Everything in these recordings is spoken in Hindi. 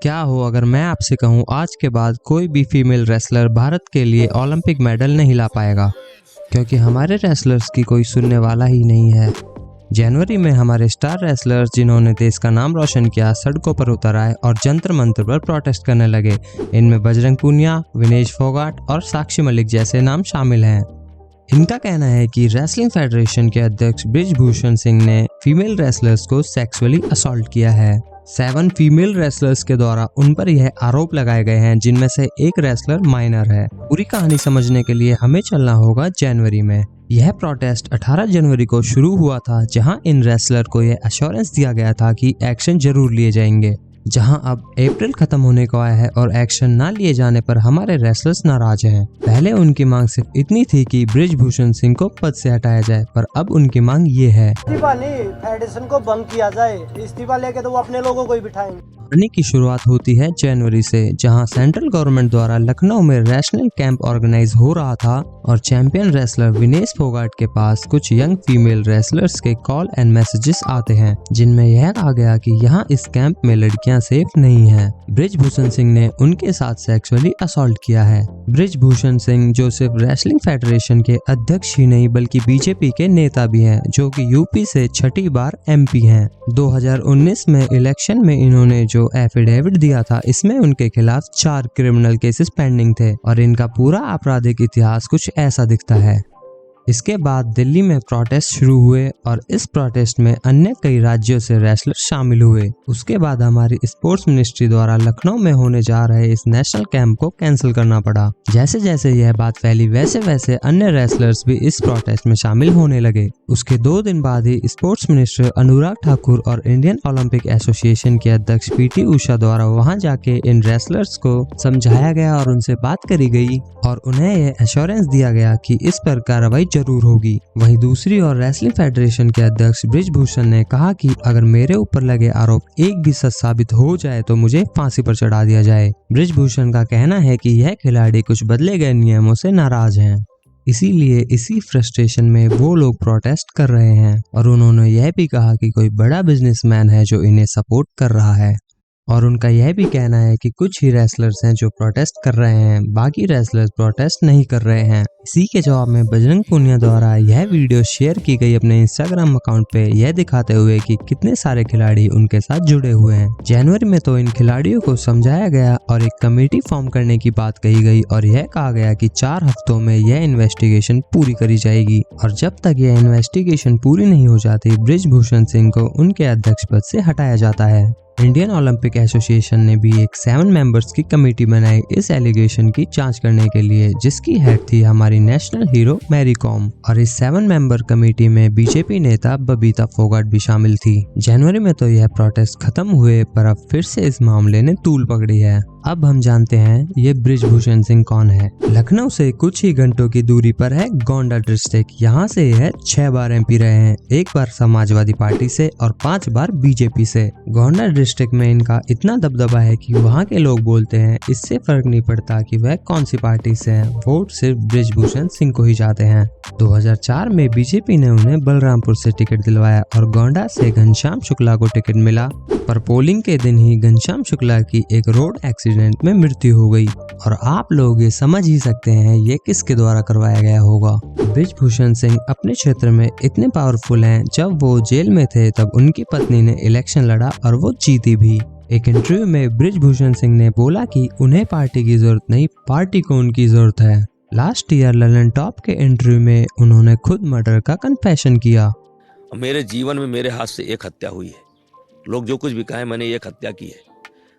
क्या हो अगर मैं आपसे कहूँ आज के बाद कोई भी फीमेल रेसलर भारत के लिए ओलंपिक मेडल नहीं ला पाएगा, क्योंकि हमारे रेसलर्स की कोई सुनने वाला ही नहीं है। जनवरी में हमारे स्टार रेसलर्स जिन्होंने देश का नाम रोशन किया सड़कों पर उतर आए और जंतर मंतर पर प्रोटेस्ट करने लगे। इनमें बजरंग पूनिया, विनेश फोगाट और साक्षी मलिक जैसे नाम शामिल हैं। इनका कहना है कि रेसलिंग फेडरेशन के अध्यक्ष बृजभूषण सिंह ने फीमेल रेसलर्स को सेक्सुअली असॉल्ट किया है। 7 फीमेल रेसलर्स के द्वारा उन पर यह आरोप लगाए गए हैं, जिनमें से एक रेसलर माइनर है। पूरी कहानी समझने के लिए हमें चलना होगा जनवरी में। यह प्रोटेस्ट 18 जनवरी को शुरू हुआ था, जहां इन रेसलर को यह एश्योरेंस दिया गया था कि एक्शन जरूर लिए जाएंगे। जहां अब अप्रैल खत्म होने को आया है और एक्शन ना लिए जाने पर हमारे रेसलर्स नाराज हैं। पहले उनकी मांग सिर्फ इतनी थी कि बृजभूषण सिंह को पद से हटाया जाए, पर अब उनकी मांग ये है इस्तीफा नहीं, फेडरेशन को भंग किया जाए। इस्तीफा लेके तो वो अपने लोगों को ही बिठाएंगे। लड़ने की शुरुआत होती है जनवरी से, जहां सेंट्रल गवर्नमेंट द्वारा लखनऊ में नेशनल कैंप ऑर्गेनाइज हो रहा था और चैंपियन रेसलर विनेश फोगाट के पास कुछ यंग फीमेल रेसलर्स के कॉल एंड मैसेजेस आते हैं, जिनमें यह कहा गया कि यहां इस कैंप में लड़कियां सेफ नहीं हैं। बृजभूषण सिंह ने उनके साथ सेक्सुअली असॉल्ट किया है। बृजभूषण सिंह जो सिर्फ रेसलिंग फेडरेशन के अध्यक्ष ही नहीं बल्कि बीजेपी के नेता भी हैं, जो कि यूपी से 6ठी बार एमपी हैं। 2019 में इलेक्शन में इन्होंने जो एफिडेविट दिया था, इसमें उनके खिलाफ 4 क्रिमिनल केसेस पेंडिंग थे और इनका पूरा आपराधिक इतिहास कुछ ऐसा दिखता है। इसके बाद दिल्ली में प्रोटेस्ट शुरू हुए और इस प्रोटेस्ट में अन्य कई राज्यों से रेसलर शामिल हुए। उसके बाद हमारी स्पोर्ट्स मिनिस्ट्री द्वारा लखनऊ में होने जा रहे इस नेशनल कैंप को कैंसिल करना पड़ा। जैसे जैसे यह बात फैली वैसे वैसे अन्य रेसलर्स भी इस प्रोटेस्ट में शामिल होने लगे। उसके 2 दिन बाद ही स्पोर्ट्स मिनिस्टर अनुराग ठाकुर और इंडियन ओलंपिक एसोसिएशन के अध्यक्ष पीटी उषा द्वारा वहां जाके इन रेसलर्स को समझाया गया और उनसे बात करी गई और उन्हें यह एश्योरेंस दिया गया कि इस पर कार्रवाई जरूर होगी। वहीं दूसरी ओर रेसलिंग फेडरेशन के अध्यक्ष बृजभूषण ने कहा कि अगर मेरे ऊपर लगे आरोप एक भी सच साबित हो जाए तो मुझे फांसी पर चढ़ा दिया जाए। बृजभूषण का कहना है कि यह खिलाड़ी कुछ बदले गए नियमों से नाराज हैं, इसीलिए इसी फ्रस्ट्रेशन में वो लोग प्रोटेस्ट कर रहे हैं। और उन्होंने यह भी कहा कि कोई बड़ा बिजनेसमैन है जो इन्हें सपोर्ट कर रहा है। और उनका यह भी कहना है कि कुछ ही रेसलर्स हैं जो प्रोटेस्ट कर रहे हैं, बाकी रेसलर्स प्रोटेस्ट नहीं कर रहे हैं। इसी के जवाब में बजरंग पूनिया द्वारा यह वीडियो शेयर की गई अपने इंस्टाग्राम अकाउंट पे, यह दिखाते हुए कि कितने सारे खिलाड़ी उनके साथ जुड़े हुए हैं। जनवरी में तो इन खिलाड़ियों को समझाया गया और एक कमेटी फॉर्म करने की बात कही गई और यह कहा गया कि 4 हफ्तों में यह इन्वेस्टिगेशन पूरी करी जाएगी और जब तक यह इन्वेस्टिगेशन पूरी नहीं हो जाती बृजभूषण सिंह को उनके अध्यक्ष पद से हटाया जाता है। इंडियन ओलंपिक एसोसिएशन ने भी एक 7 मेंबर्स की कमेटी बनाई इस एलिगेशन की जांच करने के लिए, जिसकी हेड थी हमारी नेशनल हीरो मैरी कॉम। और इस 7 मेंबर कमेटी में बीजेपी नेता बबीता फोगाट भी शामिल थी। जनवरी में तो यह प्रोटेस्ट खत्म हुए, पर अब फिर से इस मामले ने तूल पकड़ी है। अब हम जानते हैं ये बृजभूषण सिंह कौन है। लखनऊ से कुछ ही घंटों की दूरी पर है गोंडा डिस्ट्रिक्ट। यहाँ से यह 6 बार एमपी रहे हैं, 1 बार समाजवादी पार्टी से और 5 बार बीजेपी से। गोंडा डिस्ट्रिक्ट में इनका इतना दबदबा है कि वहाँ के लोग बोलते हैं इससे फर्क नहीं पड़ता कि वह कौन सी पार्टी से हैं, वोट सिर्फ बृजभूषण सिंह को ही जाते हैं। 2004 में बीजेपी ने उन्हें बलरामपुर से टिकट दिलवाया और गोंडा से घनश्याम शुक्ला को टिकट मिला, पर पोलिंग के दिन ही घनश्याम शुक्ला की एक रोड एक्सीडेंट में मृत्यु हो गई। और आप लोग ये समझ ही सकते हैं ये किसके द्वारा करवाया गया होगा। बृजभूषण सिंह अपने क्षेत्र में इतने पावरफुल हैं, जब वो जेल में थे तब उनकी पत्नी ने इलेक्शन लड़ा और वो जीती भी। एक इंटरव्यू में बृजभूषण सिंह ने बोला कि उन्हें पार्टी की जरूरत नहीं, पार्टी को उनकी जरूरत है। लास्ट ईयर ललन टॉप के इंटरव्यू में उन्होंने खुद मर्डर का कन्फेशन किया। मेरे जीवन में मेरे हाथ से एक हत्या हुई है। लोग जो कुछ भी कहें, मैंने एक हत्या की है।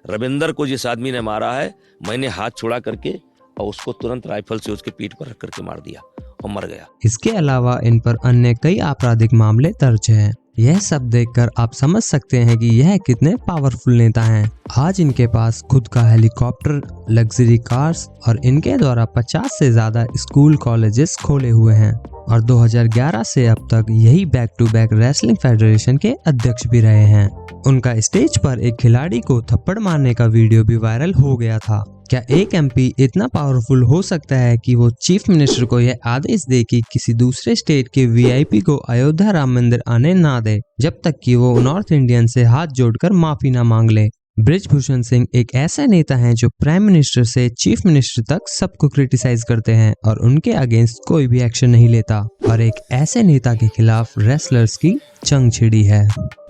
रविंदर को जिस आदमी ने मारा है, मैंने हाथ छुड़ा करके और उसको तुरंत राइफल से उसके पीठ पर रख करके मार दिया और मर गया। इसके अलावा इन पर अन्य कई आपराधिक मामले दर्ज हैं। यह सब देखकर आप समझ सकते हैं कि यह कितने पावरफुल नेता हैं। आज इनके पास खुद का हेलीकॉप्टर, लग्जरी कार्स और इनके द्वारा 50 से ज्यादा स्कूल कॉलेजेस खोले हुए हैं और 2011 से अब तक यही back to back wrestling federation के अध्यक्ष भी रहे हैं। उनका स्टेज पर एक खिलाड़ी को थप्पड़ मारने का वीडियो भी वायरल हो गया था। क्या एक एमपी इतना पावरफुल हो सकता है कि वो चीफ मिनिस्टर को यह आदेश दे कि किसी दूसरे स्टेट के वीआईपी को अयोध्या राम मंदिर आने ना दे, जब तक कि वो नॉर्थ इंडियन से हाथ जोड़कर माफी ना मांग ले? बृजभूषण सिंह एक ऐसा नेता हैं जो प्राइम मिनिस्टर से चीफ मिनिस्टर तक सबको क्रिटिसाइज करते हैं और उनके अगेंस्ट कोई भी एक्शन नहीं लेता, और एक ऐसे नेता के खिलाफ रेसलर्स की जंग छिड़ी है।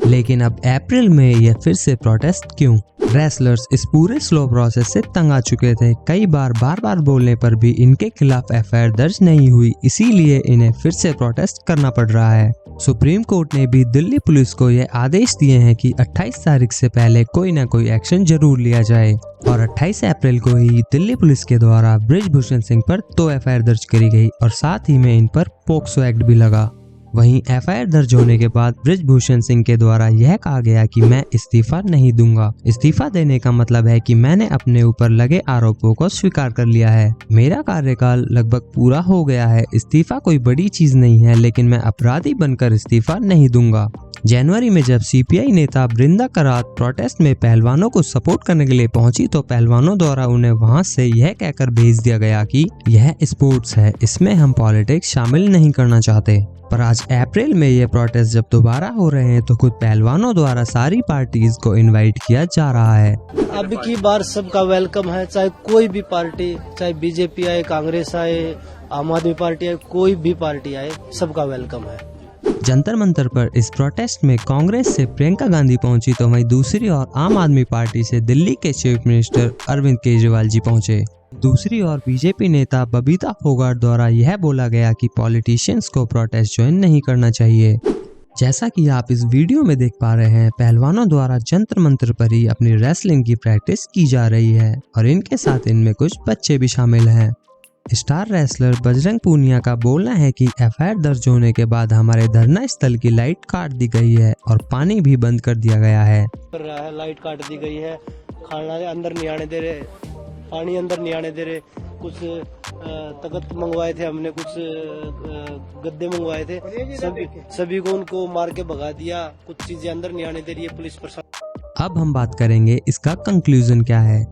लेकिन अब अप्रैल में यह फिर से प्रोटेस्ट क्यों? रेसलर्स इस पूरे स्लो प्रोसेस से तंग आ चुके थे। कई बार बार बोलने पर भी इनके खिलाफ एफआईआर दर्ज नहीं हुई, इसीलिए इन्हें फिर से प्रोटेस्ट करना पड़ रहा है। सुप्रीम कोर्ट ने भी दिल्ली पुलिस को यह आदेश दिए हैं कि 28 तारीख से पहले कोई ना कोई एक्शन जरूर लिया जाए, और 28 अप्रैल को ही दिल्ली पुलिस के द्वारा बृजभूषण सिंह पर 2 एफआईआर दर्ज करी गई और साथ ही में इन पर पोक्सो एक्ट भी लगा। वहीं एफआईआर दर्ज होने के बाद बृजभूषण सिंह के द्वारा यह कहा गया कि मैं इस्तीफा नहीं दूंगा। इस्तीफा देने का मतलब है कि मैंने अपने ऊपर लगे आरोपों को स्वीकार कर लिया है। मेरा कार्यकाल लगभग पूरा हो गया है। इस्तीफा कोई बड़ी चीज नहीं है, लेकिन मैं अपराधी बनकर इस्तीफा नहीं दूंगा। जनवरी में जब सीपीआई नेता बृंदा करात प्रोटेस्ट में पहलवानों को सपोर्ट करने के लिए पहुंची तो पहलवानों द्वारा उन्हें वहां से यह कहकर भेज दिया गया कि यह स्पोर्ट्स है, इसमें हम पॉलिटिक्स शामिल नहीं करना चाहते। पर आज अप्रैल में ये प्रोटेस्ट जब दोबारा हो रहे हैं तो खुद पहलवानों द्वारा सारी पार्टीज को इनवाइट किया जा रहा है। अब की बार सबका वेलकम है, चाहे कोई भी पार्टी, चाहे बीजेपी आए, कांग्रेस आए, आम आदमी पार्टी आए, कोई भी पार्टी आए, सबका वेलकम है। जंतर मंतर पर इस प्रोटेस्ट में कांग्रेस से प्रियंका गांधी पहुंची तो वहीं दूसरी ओर आम आदमी पार्टी से दिल्ली के चीफ मिनिस्टर अरविंद केजरीवाल जी पहुंचे। दूसरी ओर बीजेपी नेता बबीता फोगाट द्वारा यह बोला गया कि पॉलिटिशियंस को प्रोटेस्ट ज्वाइन नहीं करना चाहिए। जैसा कि आप इस वीडियो में देख पा रहे हैं, पहलवानों द्वारा जंतर मंतर पर ही अपनी रेसलिंग की प्रैक्टिस की जा रही है और इनके साथ इनमें कुछ बच्चे भी शामिल हैं। स्टार रेसलर बजरंग पूनिया का बोलना है कि एफआईआर दर्ज होने के बाद हमारे धरना स्थल की लाइट काट दी गई है और पानी भी बंद कर दिया गया है। लाइट काट दी गई है, खाना अंदर नहीं आने दे रहे, पानी अंदर नहीं आने दे रहे, कुछ तख्त मंगवाए थे हमने, कुछ गद्दे मंगवाए थे, सभी को उनको मार के भगा दिया, कुछ चीजें अंदर नहीं आने दे रही है पुलिस प्रशासन। अब हम बात करेंगे इसका कंक्लूजन क्या है।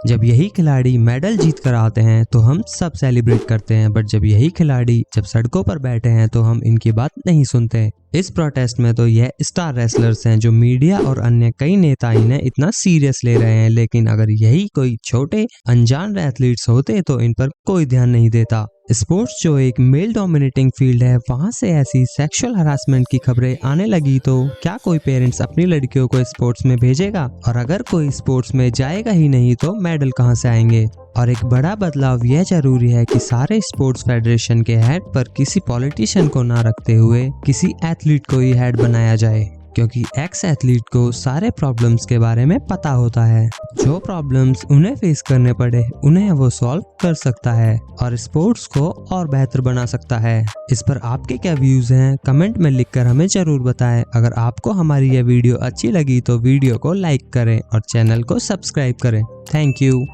जब यही खिलाड़ी मेडल जीत कर आते हैं तो हम सब सेलिब्रेट करते हैं, बट जब यही खिलाड़ी जब सड़कों पर बैठे हैं तो हम इनकी बात नहीं सुनते। इस प्रोटेस्ट में तो यह स्टार रेसलर्स हैं जो मीडिया और अन्य कई नेता इन्हें इतना सीरियस ले रहे हैं, लेकिन अगर यही कोई छोटे अनजान एथलीट्स होते तो इन पर कोई ध्यान नहीं देता। स्पोर्ट्स जो एक मेल डोमिनेटिंग फील्ड है, वहां से ऐसी सेक्सुअल हरासमेंट की खबरें आने लगी तो क्या कोई पेरेंट्स अपनी लड़कियों को स्पोर्ट्स में भेजेगा? और अगर कोई स्पोर्ट्स में जाएगा ही नहीं तो मेडल कहां से आएंगे? और एक बड़ा बदलाव यह जरूरी है कि सारे स्पोर्ट्स फेडरेशन के हेड पर किसी पॉलिटिशियन को ना रखते हुए किसी एथलीट को ही हेड बनाया जाए, क्योंकि एक्स एथलीट को सारे प्रॉब्लम्स के बारे में पता होता है। जो प्रॉब्लम्स उन्हें फेस करने पड़े उन्हें वो सॉल्व कर सकता है और स्पोर्ट्स को और बेहतर बना सकता है। इस पर आपके क्या व्यूज हैं कमेंट में लिखकर हमें जरूर बताएं। अगर आपको हमारी यह वीडियो अच्छी लगी तो वीडियो को लाइक करें और चैनल को सब्सक्राइब करें। Thank you.